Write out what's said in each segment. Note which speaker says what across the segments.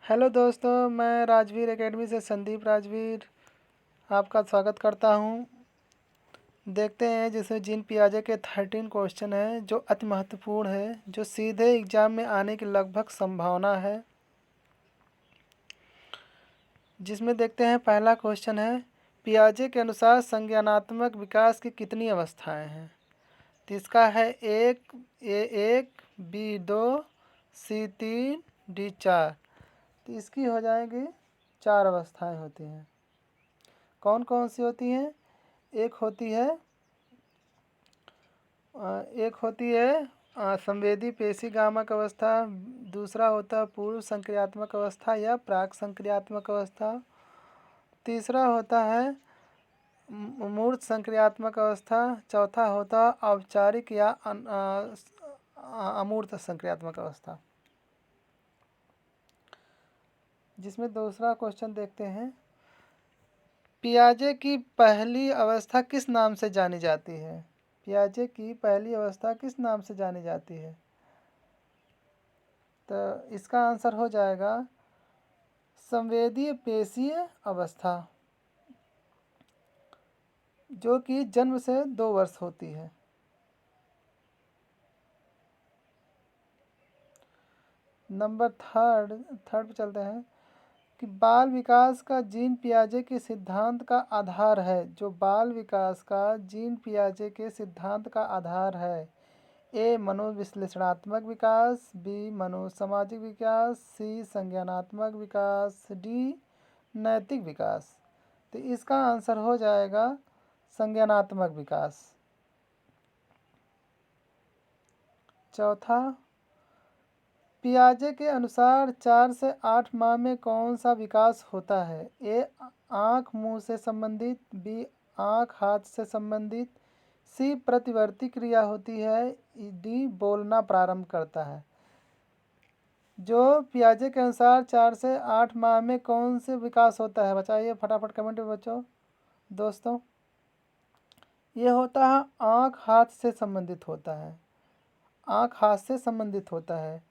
Speaker 1: Hello दोस्तों, मैं Rajveer academy से संदीप राजवीर आपका स्वागत करता हूं। देखते हैं जिसमें जीन पियाजे के 13 क्वेश्चन हैं जो अति महत्वपूर्ण है, जो सीधे एग्जाम में आने की लगभग संभावना है। जिसमें देखते हैं पहला क्वेश्चन है, पियाजे के अनुसार संज्ञानात्मक विकास की कितनी अवस्थाएं हैं। तो इसका है A1 B2 C3 D4। तो इसकी हो जाएगी 4 अवस्थाएं होती हैं। कौन कौन सी होती हैं? एक होती है संवेदी पेशी गामक अवस्था। दूसरा होता है पूर्व संक्रियात्मक अवस्था या प्राक संक्रियात्मक अवस्था। तीसरा होता है मूर्त संक्रियात्मक अवस्था। चौथा होता है औपचारिक या अमूर्त संक्रियात्मक अवस्था। जिसमें दूसरा क्वेश्चन देखते हैं, पियाजे की पहली अवस्था किस नाम से जानी जाती है। पियाजे की पहली अवस्था किस नाम से जानी जाती है? तो इसका आंसर हो जाएगा संवेदीय पेशीय अवस्था, जो कि जन्म से 2 वर्ष होती है। नंबर थर्ड पे चलते हैं कि बाल विकास का जीन पियाजे के सिद्धांत का आधार है। जो बाल विकास का जीन पियाजे के सिद्धांत का आधार है। ए मनोविश्लेषणात्मक विकास, बी मनोसामाजिक विकास, सी संज्ञानात्मक विकास, डी नैतिक विकास। तो इसका आंसर हो जाएगा संज्ञानात्मक विकास। चौथा, पियाजे के अनुसार 4 से 8 माह में कौन सा विकास होता है। ए आँख मुंह से संबंधित, बी आँख हाथ से संबंधित, सी प्रतिवर्ती क्रिया होती है, डी बोलना प्रारंभ करता है। जो पियाजे के अनुसार 4 से 8 माह में कौन से विकास होता है, बताइए फटाफट कमेंट में बच्चों। दोस्तों, ये होता है आँख हाथ से संबंधित होता है। आँख हाथ से संबंधित होता है।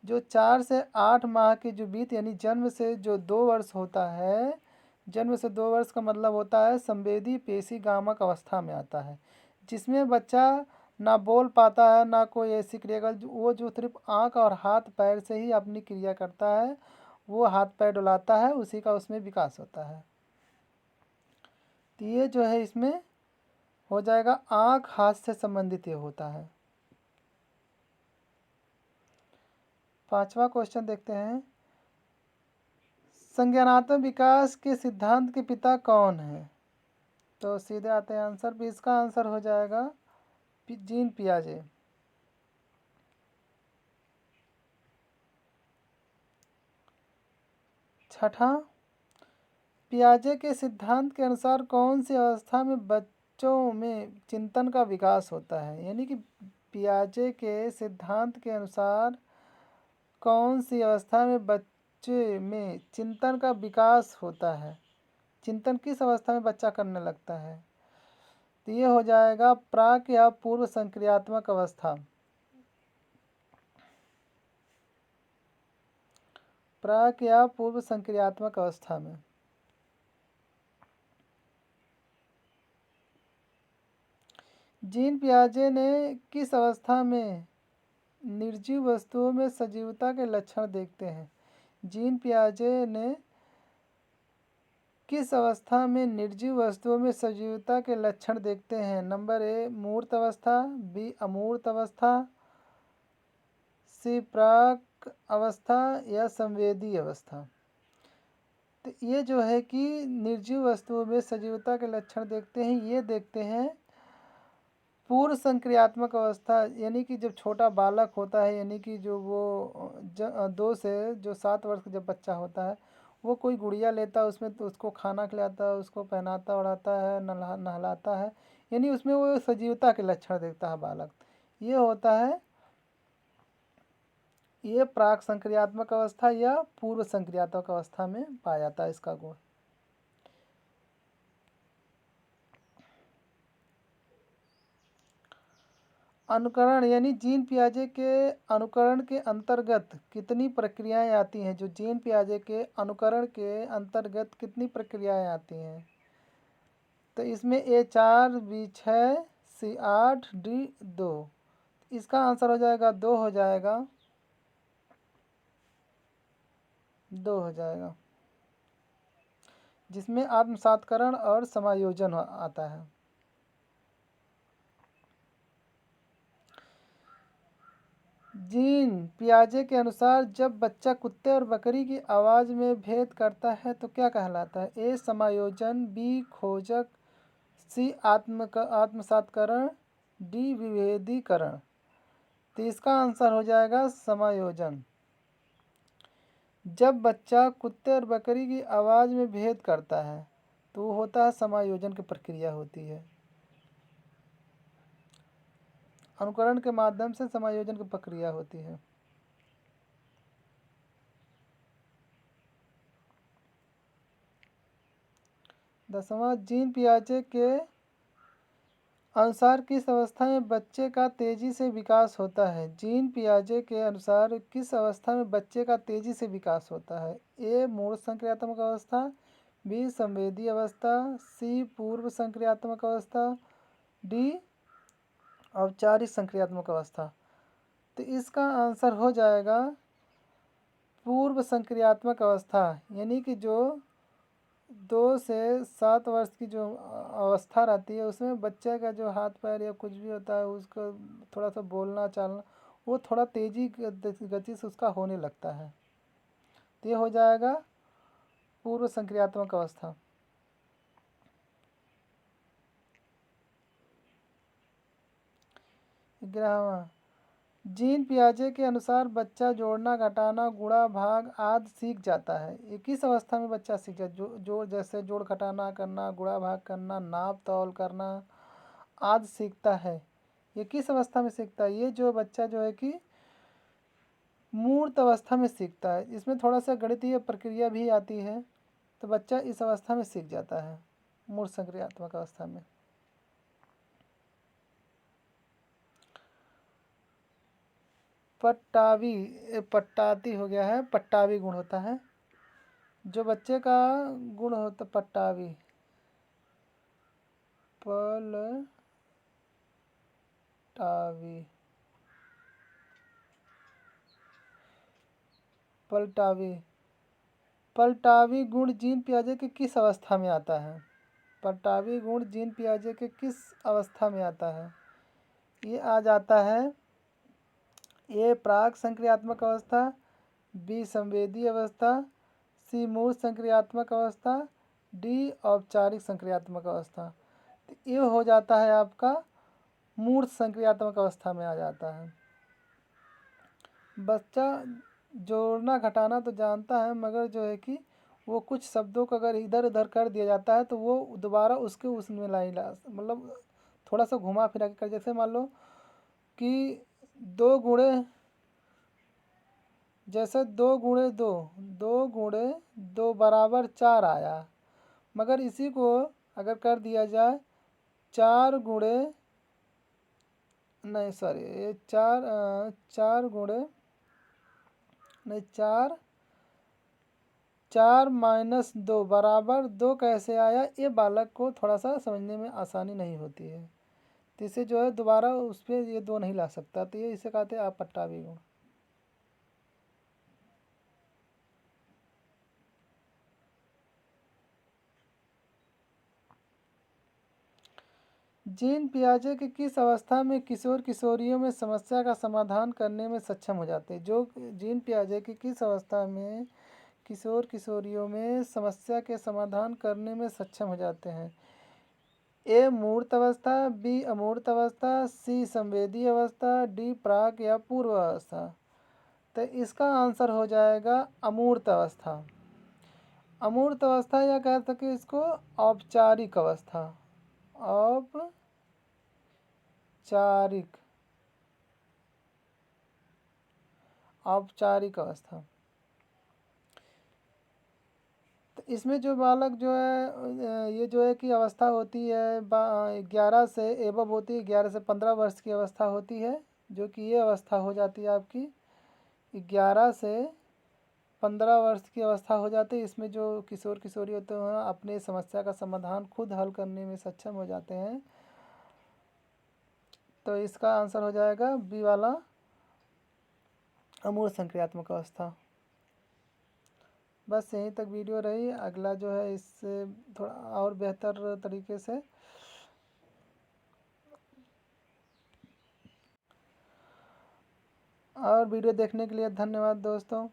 Speaker 1: जो 4 से 8 माह के जो बीत यानी जन्म से जो 2 वर्ष होता है, जन्म से 2 वर्ष का मतलब होता है संवेदी पेशी गामक अवस्था में आता है, जिसमें बच्चा ना बोल पाता है ना कोई ऐसी क्रिया। वो जो सिर्फ आँख और हाथ पैर से ही अपनी क्रिया करता है, वो हाथ पैर डुलाता है, उसी का उसमें विकास होता है। तो ये जो है इसमें हो जाएगा आँख हाथ से संबंधित ये होता है। 5वां क्वेश्चन देखते हैं, संज्ञानात्मक विकास के सिद्धांत के पिता कौन है। तो सीधे आते हैं आंसर भी। इसका आंसर हो जाएगा जीन पियाजे। छठा, पियाजे के सिद्धांत के अनुसार कौन सी अवस्था में बच्चों में चिंतन का विकास होता है। यानी कि पियाजे के सिद्धांत के अनुसार कौन सी अवस्था में बच्चे में चिंतन का विकास होता है। चिंतन किस अवस्था में बच्चा करने लगता है। तो ये हो जाएगा प्राक या पूर्व संक्रियात्मक अवस्था। प्राक या पूर्व संक्रियात्मक अवस्था में। जीन पियाजे ने किस अवस्था में निर्जीव वस्तुओं में सजीवता के लक्षण देखते हैं। जीन पियाजे ने किस अवस्था में निर्जीव वस्तुओं में सजीवता के लक्षण देखते हैं। नंबर ए मूर्त अवस्था, बी अमूर्त अवस्था, सी प्राक अवस्था या संवेदी अवस्था। तो ये जो है कि निर्जीव वस्तुओं में सजीवता के लक्षण देखते हैं, ये देखते हैं पूर्व संक्रियात्मक अवस्था। यानी कि जब छोटा बालक होता है, यानी कि जो वो 2 से जो 7 वर्ष का जब बच्चा होता है, वो कोई गुड़िया लेता है, उसमें तो उसको खाना खिलाता है, उसको पहनाता ओढ़ाता है, नहलाता है, यानी उसमें वो सजीवता के लक्षण देखता है बालक। ये होता है, ये प्राक संक्रियात्मक अवस्था या पूर्व संक्रियात्मक अवस्था में पाया जाता है इसका गुण। अनुकरण यानी जीन पियाजे के अनुकरण के अंतर्गत कितनी प्रक्रियाएं आती हैं? जो जीन पियाजे के अनुकरण के अंतर्गत कितनी प्रक्रियाएं आती हैं? तो इसमें A4 B6 C8 D2। इसका आंसर हो जाएगा 2 हो जाएगा, 2 हो जाएगा, जिसमें आत्मसात्करण और समायोजन आता है। जीन पियाजे के अनुसार जब बच्चा कुत्ते और बकरी की आवाज़ में भेद करता है तो क्या कहलाता है? ए समायोजन, बी खोजक, सी आत्मसात्करण, डी विभेदीकरण। तो इसका आंसर हो जाएगा समायोजन। जब बच्चा कुत्ते और बकरी की आवाज़ में भेद करता है तो वो होता है समायोजन की प्रक्रिया होती है। अनुकरण के माध्यम से समायोजन की प्रक्रिया होती है। दसवां, जीन पियाजे के अनुसार किस अवस्था में बच्चे का तेजी से विकास होता है? जीन पियाजे के अनुसार किस अवस्था में बच्चे का तेजी से विकास होता है? ए मूल संक्रियात्मक अवस्था, बी संवेदी अवस्था, सी पूर्व संक्रियात्मक अवस्था, डी औपचारिक संक्रियात्मक अवस्था। तो इसका आंसर हो जाएगा पूर्व संक्रियात्मक अवस्था, यानी कि जो 2 से 7 वर्ष की जो अवस्था रहती है उसमें बच्चे का जो हाथ पैर या कुछ भी होता है उसको थोड़ा सा बोलना चालना वो थोड़ा तेज़ी गति से उसका होने लगता है। तो ये हो जाएगा पूर्व संक्रियात्मक अवस्था। 11वां, जीन पियाजे के अनुसार बच्चा जोड़ना घटाना गुणा भाग आदि सीख जाता है। ये किस अवस्था में बच्चा सीख जाता है? जोड़ जैसे जोड़ घटाना करना, गुणा भाग करना, नाप तौल करना आदि सीखता है। ये किस अवस्था में सीखता है? ये जो बच्चा जो है कि मूर्त अवस्था में सीखता है। इसमें थोड़ा सा गणितीय प्रक्रिया भी आती है, तो बच्चा इस अवस्था में सीख जाता है, मूर्त संक्रियात्मक अवस्था में। पट्टाती हो गया है, पट्टावी गुण होता है। जो बच्चे का गुण होता पट्टावी, पलटावी गुण जीन पियाजे के किस अवस्था में आता है? पलटावी गुण जीन पियाजे के किस अवस्था में आता है? ये आ जाता है ए प्राक संक्रियात्मक अवस्था, बी संवेदी अवस्था, सी मूल संक्रियात्मक अवस्था, डी औपचारिक संक्रियात्मक अवस्था। तो ये हो जाता है आपका मूर्त संक्रियात्मक अवस्था में आ जाता है। बच्चा जोड़ना घटाना तो जानता है, मगर जो है कि वो कुछ शब्दों को अगर इधर उधर कर दिया जाता है तो वो दोबारा उसके उसमें ला मतलब थोड़ा सा घुमा फिरा कर, जैसे मान लो कि 2 गुणे, जैसे 2 गुणे 2, 2 गुणे 2 बराबर 4 आया, मगर इसी को अगर कर दिया जाए 4 गुणे, नहीं सॉरी, ये 4 गुणे नहीं 4 माइनस 2 बराबर 2 कैसे आया? ये बालक को थोड़ा सा समझने में आसानी नहीं होती है, तो इसे जो है दोबारा उस पर ये 2 नहीं ला सकता, तो ये इसे कहते हैं अपट्टावी गुण। जीन पियाजे की किस अवस्था में किशोर किशोरियों में समस्या का समाधान करने में सक्षम हो जाते हैं? जो जीन पियाजे की किस अवस्था में किशोर किशोरियों में समस्या के समाधान करने में सक्षम हो जाते हैं? ए मूर्त अवस्था, बी अमूर्त अवस्था, सी संवेदी अवस्था, डी प्राक या पूर्व अवस्था। तो इसका आंसर हो जाएगा अमूर्त अवस्था। अमूर्त अवस्था या कह सके इसको औपचारिक अवस्था, औपचारिक अवस्था। तो इसमें जो बालक जो है ये जो है कि अवस्था होती है 11 से एबव होती है, 11 से 15 वर्ष की अवस्था होती है, जो कि ये अवस्था हो जाती है आपकी 11 से 15 वर्ष की अवस्था हो जाती है। इसमें जो किशोर किशोरी होते हैं अपनी समस्या का समाधान खुद हल करने में सक्षम हो जाते हैं। तो इसका आंसर हो जाएगा बी वाला, अमूर्त संक्रियात्मक अवस्था। बस यहीं तक वीडियो रही। अगला जो है इससे थोड़ा और बेहतर तरीके से और वीडियो देखने के लिए धन्यवाद दोस्तों।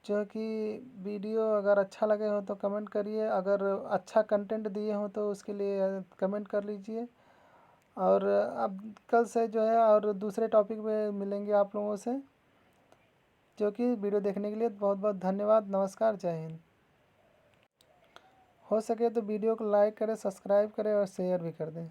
Speaker 1: जो कि वीडियो अगर अच्छा लगे हो तो कमेंट करिए, अगर अच्छा कंटेंट दिए हो तो उसके लिए कमेंट कर लीजिए। और अब कल से जो है और दूसरे टॉपिक पे मिलेंगे आप लोगों से। जो कि वीडियो देखने के लिए बहुत बहुत धन्यवाद। नमस्कार, जय हिंद। हो सके तो वीडियो को लाइक करें, सब्सक्राइब करें और शेयर भी कर दें।